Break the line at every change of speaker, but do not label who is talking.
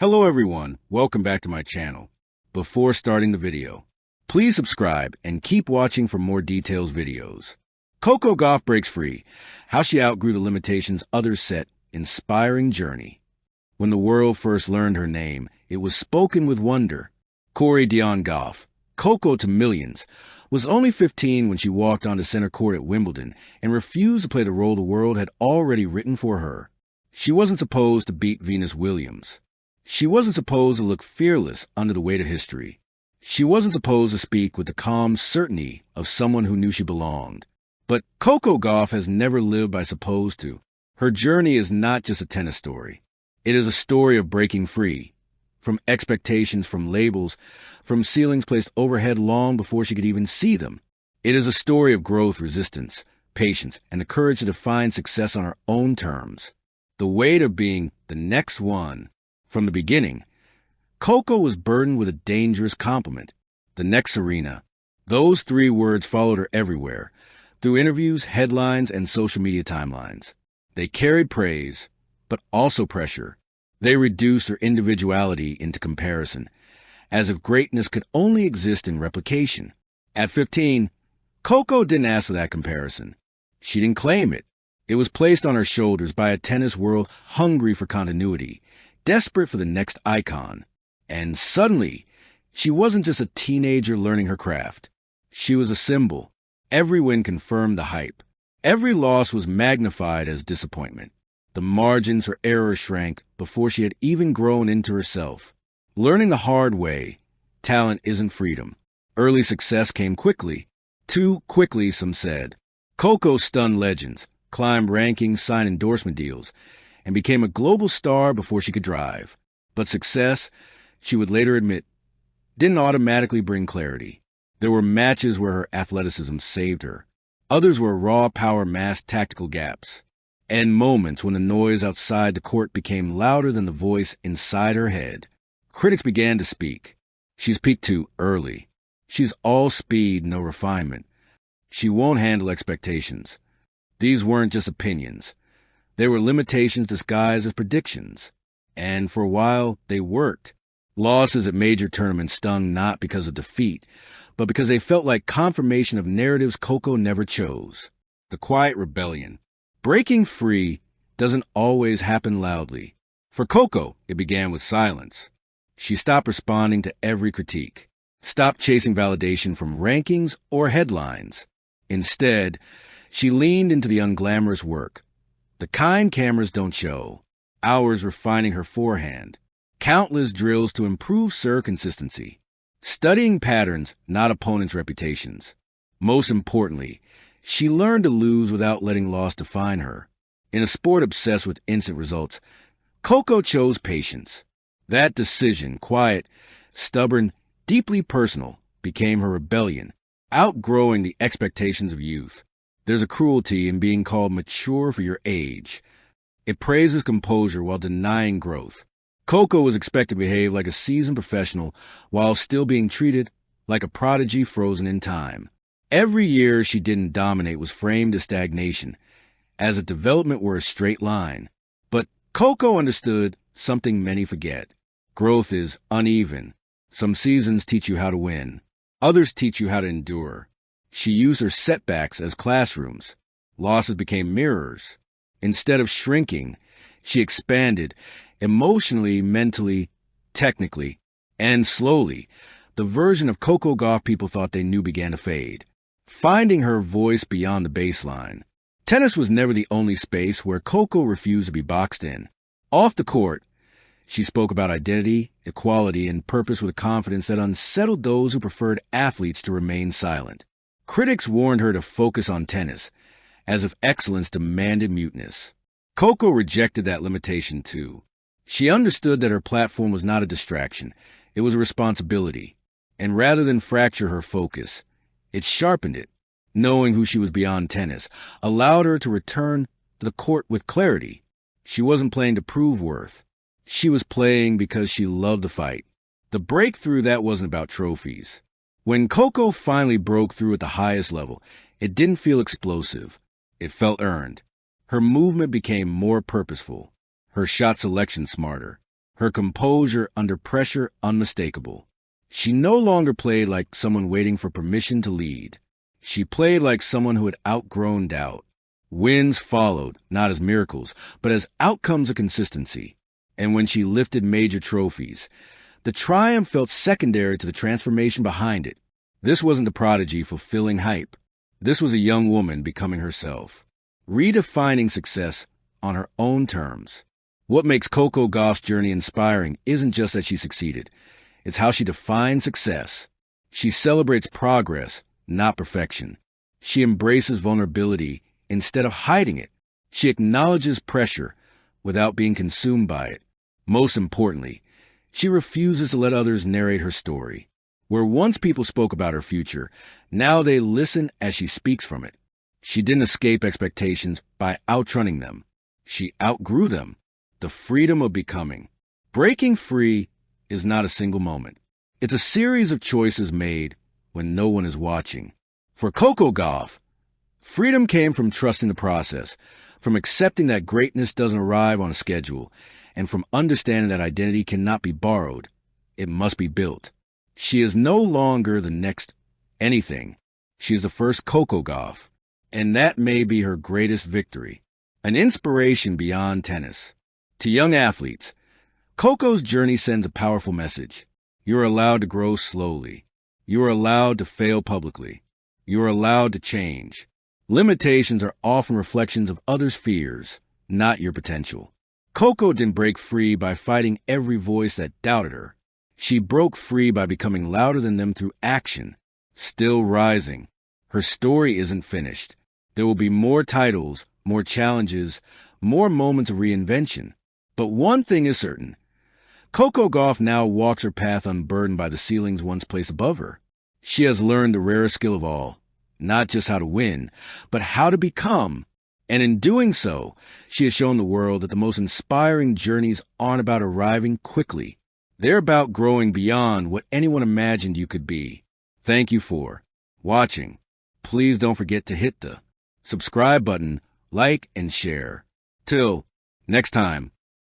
Hello everyone, welcome back to my channel. Before starting the video, please subscribe and keep watching for more details videos. Coco Gauff breaks free, how she outgrew the limitations others set, inspiring journey. When the world first learned her name, it was spoken with wonder. Corey Dion Gauff, Coco to millions, was only 15 when she walked onto center court at Wimbledon and refused to play the role the world had already written for her. She wasn't supposed to beat Venus Williams. She wasn't supposed to look fearless under the weight of history. She wasn't supposed to speak with the calm certainty of someone who knew she belonged. But Coco Gauff has never lived by supposed to. Her journey is not just a tennis story. It is a story of breaking free. From expectations, from labels, from ceilings placed overhead long before she could even see them. It is a story of growth, resistance, patience, and the courage to define success on her own terms. The weight of being the next one. From the beginning, Coco was burdened with a dangerous compliment. The next Serena. Those three words followed her everywhere, through interviews, headlines, and social media timelines. They carried praise, but also pressure. They reduced her individuality into comparison, as if greatness could only exist in replication. At 15, Coco didn't ask for that comparison. She didn't claim it. It was placed on her shoulders by a tennis world hungry for continuity, desperate for the next icon. And suddenly, she wasn't just a teenager learning her craft. She was a symbol. Every win confirmed the hype. Every loss was magnified as disappointment. The margins for error shrank before she had even grown into herself. Learning the hard way, talent isn't freedom. Early success came quickly. Too quickly, some said. Coco stunned legends, climbed rankings, signed endorsement deals, and became a global star before she could drive. But success, she would later admit, didn't automatically bring clarity. There were matches where her athleticism saved her. Others were raw power masked tactical gaps. And moments when the noise outside the court became louder than the voice inside her head. Critics began to speak. She's peaked too early. She's all speed, no refinement. She won't handle expectations. These weren't just opinions. They were limitations disguised as predictions. And for a while, they worked. Losses at major tournaments stung not because of defeat, but because they felt like confirmation of narratives Coco never chose. The quiet rebellion. Breaking free doesn't always happen loudly. For Coco, it began with silence. She stopped responding to every critique, stopped chasing validation from rankings or headlines. Instead, she leaned into the unglamorous work, the kind cameras don't show, hours refining her forehand, countless drills to improve serve consistency, studying patterns, not opponents' reputations. Most importantly, she learned to lose without letting loss define her. In a sport obsessed with instant results, Coco chose patience. That decision, quiet, stubborn, deeply personal, became her rebellion, outgrowing the expectations of youth. There's a cruelty in being called mature for your age. It praises composure while denying growth. Coco was expected to behave like a seasoned professional while still being treated like a prodigy frozen in time. Every year she didn't dominate was framed as stagnation, as if development were a straight line. But Coco understood something many forget. Growth is uneven. Some seasons teach you how to win. Others teach you how to endure. She used her setbacks as classrooms. Losses became mirrors. Instead of shrinking, she expanded emotionally, mentally, technically, and slowly. The version of Coco Gauff people thought they knew began to fade, finding her voice beyond the baseline. Tennis was never the only space where Coco refused to be boxed in. Off the court, she spoke about identity, equality, and purpose with a confidence that unsettled those who preferred athletes to remain silent. Critics warned her to focus on tennis, as if excellence demanded muteness. Coco rejected that limitation too. She understood that her platform was not a distraction, it was a responsibility. And rather than fracture her focus, it sharpened it. Knowing who she was beyond tennis allowed her to return to the court with clarity. She wasn't playing to prove worth. She was playing because she loved the fight. The breakthrough that wasn't about trophies. When Coco finally broke through at the highest level, it didn't feel explosive. It felt earned. Her movement became more purposeful, her shot selection smarter, her composure under pressure unmistakable. She no longer played like someone waiting for permission to lead. She played like someone who had outgrown doubt. Wins followed, not as miracles, but as outcomes of consistency. And when she lifted major trophies, the triumph felt secondary to the transformation behind it. This wasn't the prodigy fulfilling hype. This was a young woman becoming herself, redefining success on her own terms. What makes Coco Gauff's journey inspiring isn't just that she succeeded. It's how she defines success. She celebrates progress, not perfection. She embraces vulnerability instead of hiding it. She acknowledges pressure without being consumed by it. Most importantly, she refuses to let others narrate her story. Where once people spoke about her future, now they listen as she speaks from it. She didn't escape expectations by outrunning them. She outgrew them. The freedom of becoming. Breaking free is not a single moment. It's a series of choices made when no one is watching. For Coco Gauff, freedom came from trusting the process, from accepting that greatness doesn't arrive on a schedule, and from understanding that identity cannot be borrowed. It must be built. She is no longer the next anything. She is the first Coco Gauff, and that may be her greatest victory. An inspiration beyond tennis. To young athletes, Coco's journey sends a powerful message. You are allowed to grow slowly. You are allowed to fail publicly. You are allowed to change. Limitations are often reflections of others' fears, not your potential. Coco didn't break free by fighting every voice that doubted her. She broke free by becoming louder than them through action, still rising. Her story isn't finished. There will be more titles, more challenges, more moments of reinvention. But one thing is certain. Coco Gauff now walks her path unburdened by the ceilings once placed above her. She has learned the rarest skill of all, not just how to win, but how to become. And in doing so, she has shown the world that the most inspiring journeys aren't about arriving quickly. They're about growing beyond what anyone imagined you could be. Thank you for watching. Please don't forget to hit the subscribe button, like, and share. Till next time.